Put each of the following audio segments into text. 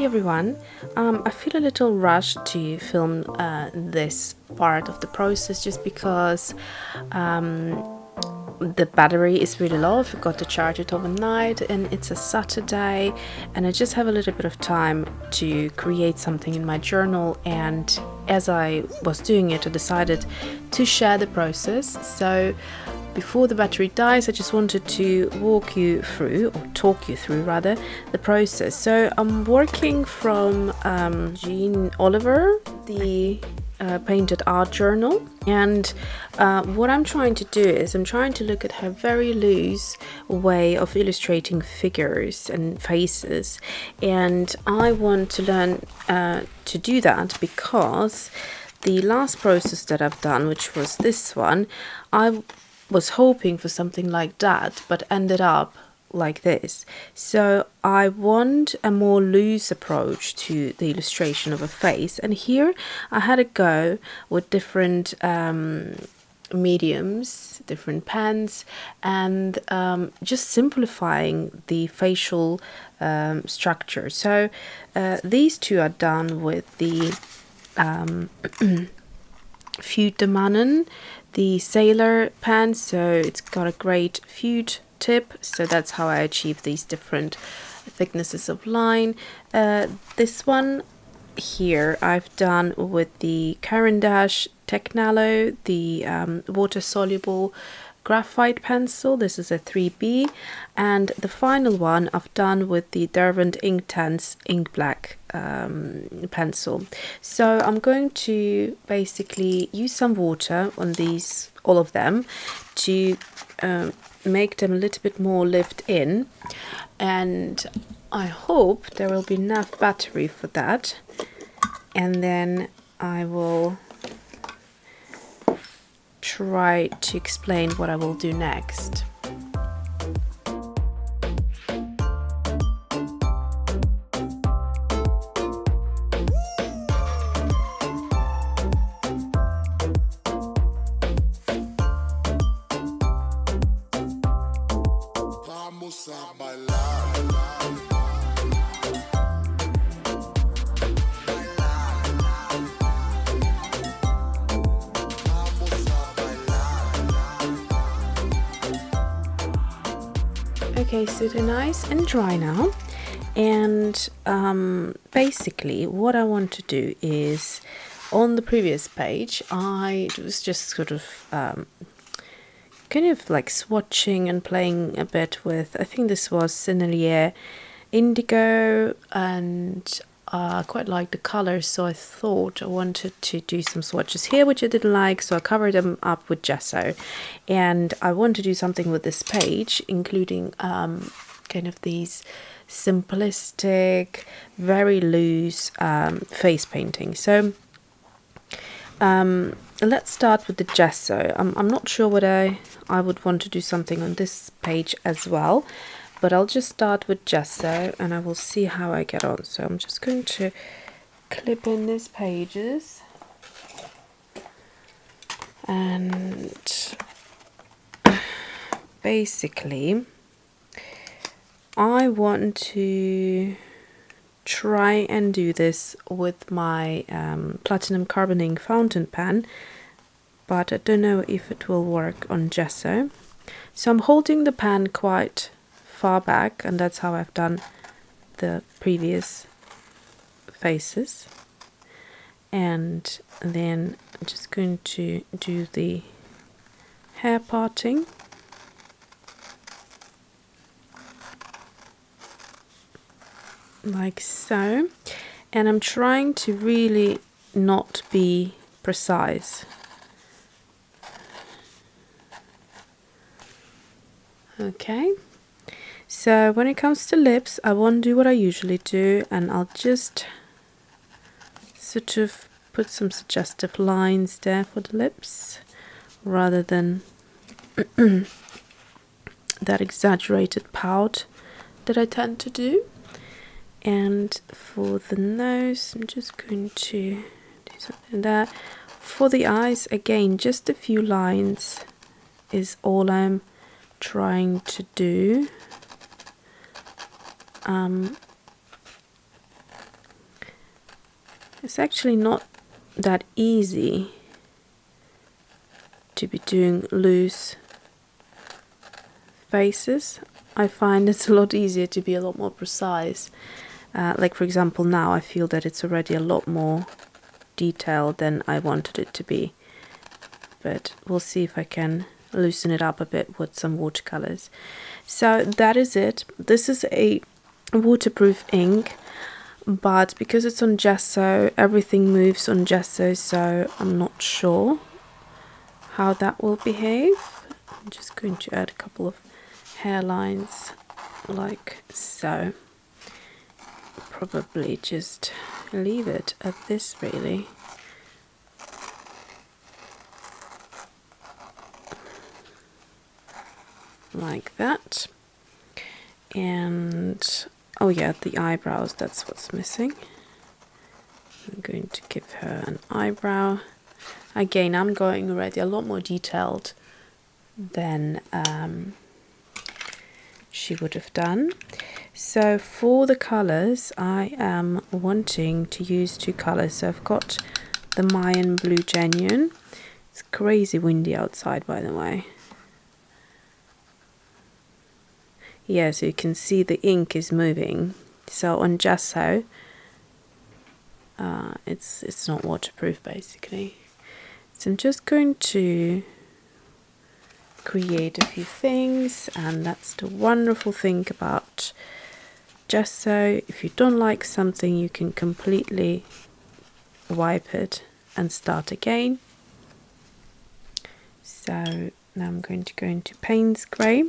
Hi everyone, I feel a little rushed to film this part of the process just because the battery is really low. I forgot to charge it overnight and it's a Saturday and I just have a little bit of time to create something in my journal, and as I was doing it I decided to share the process. So before the battery dies, I just wanted to walk you through, or talk you through rather, the process. So I'm working from Jeanne Oliver, the painted art journal, and what I'm trying to do is I'm trying to look at her very loose way of illustrating figures and faces, and I want to learn to do that because the last process that I've done, which was this one, I was hoping for something like that, but ended up like this. So I want a more loose approach to the illustration of a face, and here I had a go with different mediums, different pens, and just simplifying the facial structure. So these two are done with the Fude De Mannen, the sailor pen, so it's got a great Fude tip, so that's how I achieve these different thicknesses of line. This one here I've done with the Caran Technalo, the water-soluble graphite pencil. This is a 3B, and the final one I've done with the Derwent Inktense ink black pencil. So I'm going to basically use some water on these, all of them, to make them a little bit more lived in, and I hope there will be enough battery for that, and then I will try to explain what I will do next. Okay, so they're nice and dry now, and basically what I want to do is, on the previous page I was just sort of kind of like swatching and playing a bit with, I think this was Sennelier Indigo, and I quite like the colors, so I thought I wanted to do some swatches here which I didn't like, so I covered them up with gesso, and I want to do something with this page, including kind of these simplistic, very loose face painting. So let's start with the gesso. I'm not sure whether I would want to do something on this page as well, but I'll just start with gesso and I will see how I get on. So I'm just going to clip in these pages, and basically I want to try and do this with my platinum carbon ink fountain pen, but I don't know if it will work on gesso. So I'm holding the pen quite far back, and that's how I've done the previous faces, and then I'm just going to do the hair parting. Like so, and I'm trying to really not be precise. Okay, so when it comes to lips I won't do what I usually do, and I'll just sort of put some suggestive lines there for the lips rather than that exaggerated pout that I tend to do. And for the nose I'm just going to do something there. For the eyes, again, just a few lines is all I'm trying to do. It's actually not that easy to be doing loose faces. I find it's a lot easier to be a lot more precise. Like for example, now I feel that it's already a lot more detailed than I wanted it to be. But we'll see if I can loosen it up a bit with some watercolors. So that is it. This is a waterproof ink, but because it's on gesso, everything moves on gesso, so I'm not sure how that will behave. I'm just going to add a couple of hairlines like so. Probably just leave it at this really. Like that. And oh yeah, the eyebrows, that's what's missing. I'm going to give her an eyebrow. Again, I'm going already a lot more detailed than she would have done. So for the colors, I am wanting to use two colors. So I've got the Mayan Blue Genuine. It's crazy windy outside, by the way. Yeah, so you can see the ink is moving. So on gesso, it's not waterproof basically. So I'm just going to create a few things, and that's the wonderful thing about gesso. If you don't like something, you can completely wipe it and start again. So now I'm going to go into Payne's Grey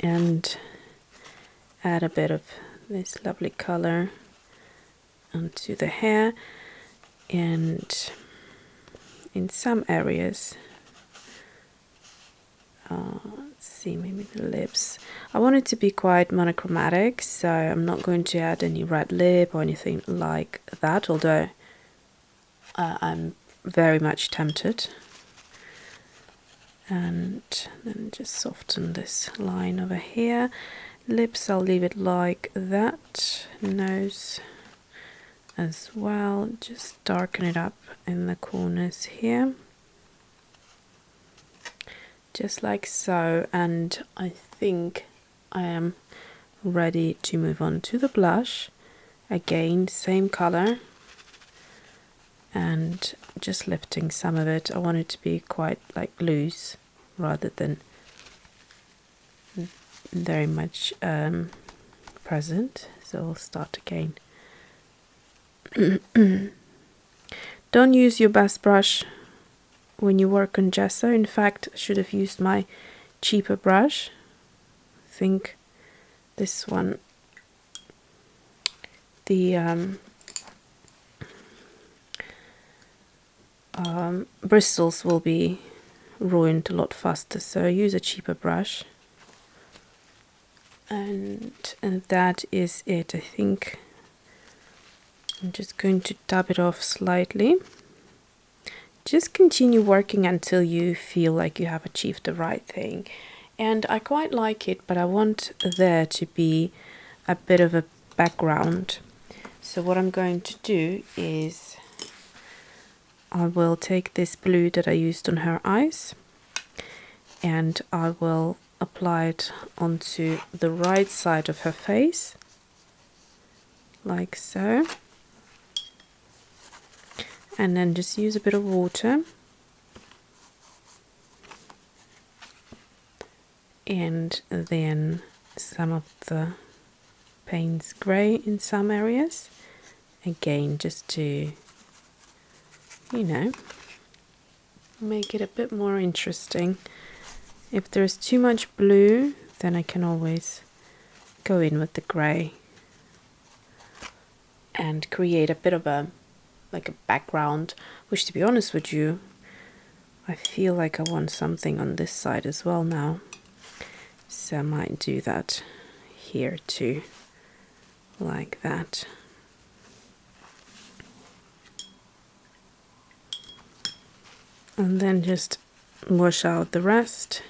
and add a bit of this lovely color onto the hair, and in some areas, let's see, maybe the lips. I want it to be quite monochromatic, so I'm not going to add any red lip or anything like that, although I'm very much tempted. And then just soften this line over here. Lips, I'll leave it like that. Nose as well, just darken it up in the corners here. Just like so, and I think I am ready to move on to the blush. Again, same color, and just lifting some of it. I want it to be quite like loose rather than very much present. So I'll start again. Don't use your best brush when you work on gesso. In fact, I should have used my cheaper brush. I think this one, the bristles will be ruined a lot faster, so use a cheaper brush. And that is it. I think I'm just going to dab it off slightly. Just continue working until you feel like you have achieved the right thing. And I quite like it, but I want there to be a bit of a background. So what I'm going to do is I will take this blue that I used on her eyes, and I will apply it onto the right side of her face, like so. And then just use a bit of water and then some of the Payne's Grey in some areas. Again, just to, you know, make it a bit more interesting. If there's too much blue, then I can always go in with the grey and create a bit of a background, which, to be honest with you, I feel like I want something on this side as well now, so I might do that here too, like that. And then just wash out the rest,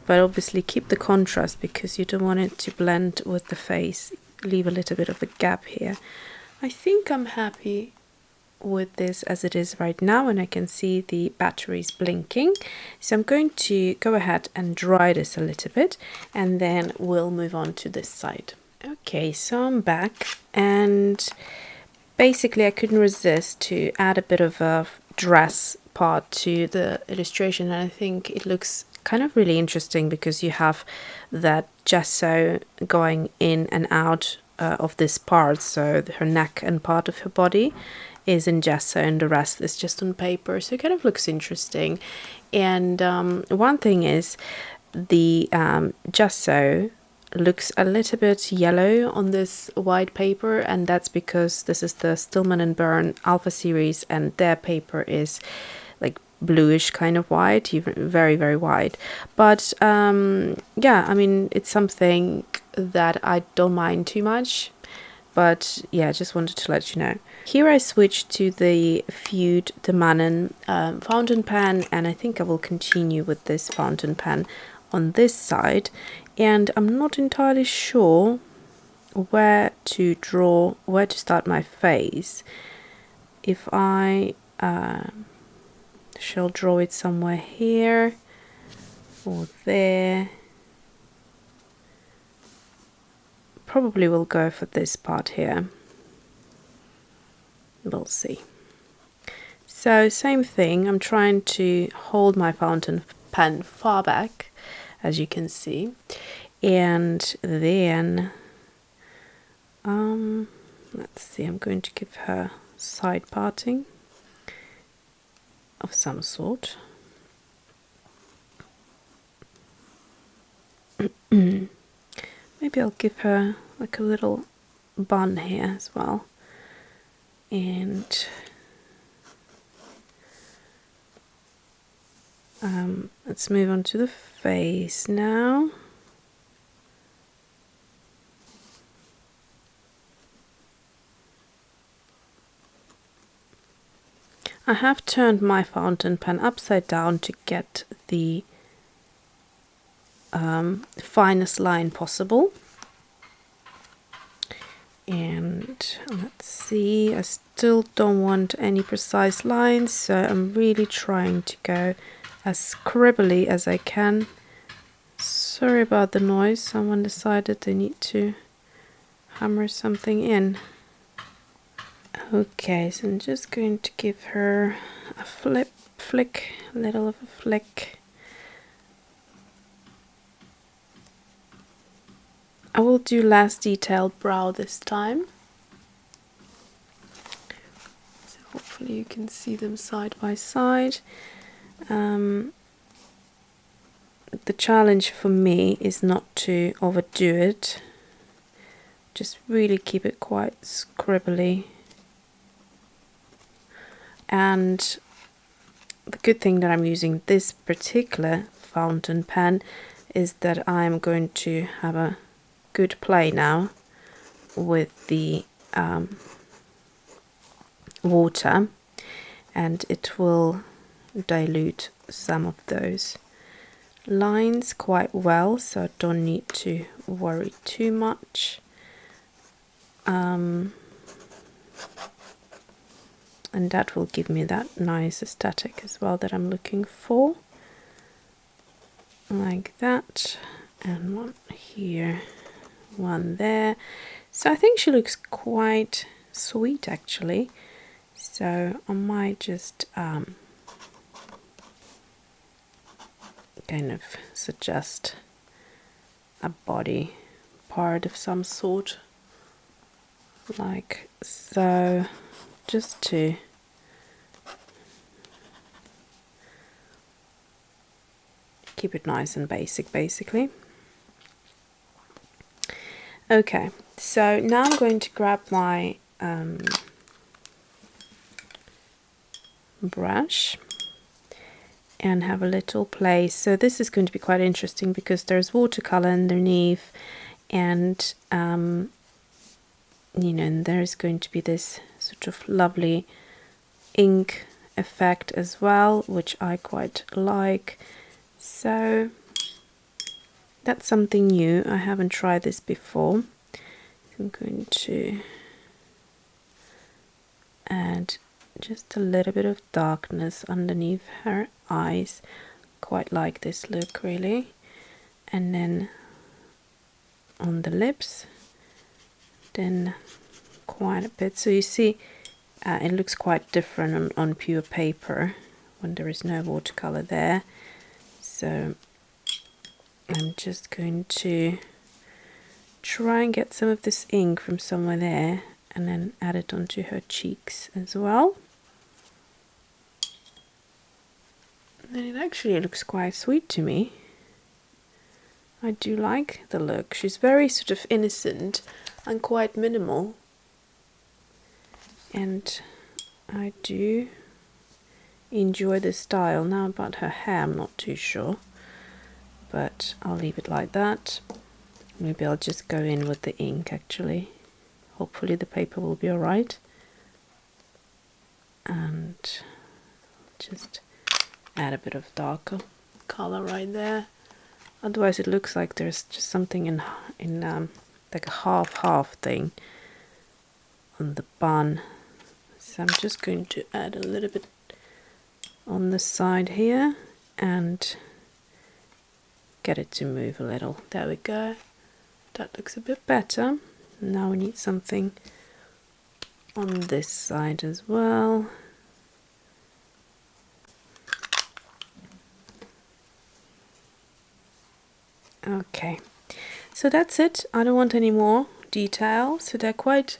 but obviously keep the contrast because you don't want it to blend with the face. Leave a little bit of a gap here. I think I'm happy with this as it is right now, and I can see the batteries blinking. So I'm going to go ahead and dry this a little bit, and then we'll move on to this side. Okay, so I'm back, and basically I couldn't resist to add a bit of a dress part to the illustration, and I think it looks kind of really interesting because you have that gesso going in and out of this part, so her neck and part of her body is in gesso and the rest is just on paper, so it kind of looks interesting. And one thing is the gesso looks a little bit yellow on this white paper, and that's because this is the Stillman and Birn Alpha series, and their paper is like bluish kind of white, even very, very white. But yeah, I mean, it's something that I don't mind too much. But yeah, just wanted to let you know. Here I switched to the Fude De Mannen fountain pen, and I think I will continue with this fountain pen on this side. And I'm not entirely sure where to draw, where to start my face. If I shall draw it somewhere here or there. Probably will go for this part here. We'll see. So same thing, I'm trying to hold my fountain pen far back, as you can see, and then let's see, I'm going to give her side parting of some sort. Maybe I'll give her like a little bun here as well. And let's move on to the face now. I have turned my fountain pen upside down to get the finest line possible. And let's see, I still don't want any precise lines, so I'm really trying to go as scribbly as I can. Sorry about the noise, someone decided they need to hammer something in. Okay, so I'm just going to give her a flick, a little of a flick. I will do less detailed brow this time. So hopefully you can see them side by side. The challenge for me is not to overdo it. Just really keep it quite scribbly. And the good thing that I'm using this particular fountain pen is that I'm going to have a good play now with the water, and it will dilute some of those lines quite well, so I don't need to worry too much. And that will give me that nice aesthetic as well that I'm looking for, like that, and one here, one there. So I think she looks quite sweet actually, so I might just kind of suggest a body part of some sort, like so, just to keep it nice and basic basically. Okay, so now I'm going to grab my brush and have a little play. So this is going to be quite interesting because there's watercolor underneath, and you know, and there's going to be this sort of lovely ink effect as well, which I quite like. So that's something new. I haven't tried this before. I'm going to add just a little bit of darkness underneath her eyes. Quite like this look, really. And then on the lips, then quite a bit. So you see, it looks quite different on pure paper when there is no watercolor there. So I'm just going to try and get some of this ink from somewhere there and then add it onto her cheeks as well. And it actually looks quite sweet to me. I do like the look. She's very sort of innocent and quite minimal. And I do enjoy the style. Now about her hair, I'm not too sure. But I'll leave it like that. Maybe I'll just go in with the ink actually. Hopefully the paper will be alright. And just add a bit of darker color right there. Otherwise it looks like there's just something in like a half thing on the bun. So I'm just going to add a little bit on the side here and get it to move a little. There we go. That looks a bit better. Now we need something on this side as well. Okay, so that's it. I don't want any more detail. So they're quite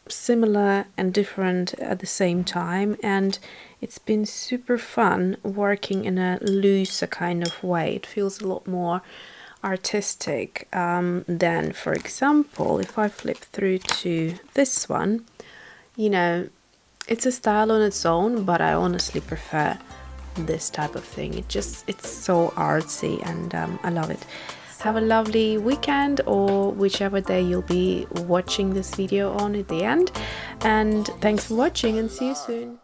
similar and different at the same time, and it's been super fun working in a looser kind of way. It feels a lot more artistic than, for example, if I flip through to this one, you know, it's a style on its own, but I honestly prefer this type of thing. It's so artsy, and I love it. Have a lovely weekend, or whichever day you'll be watching this video on at the end, and thanks for watching, and see you soon.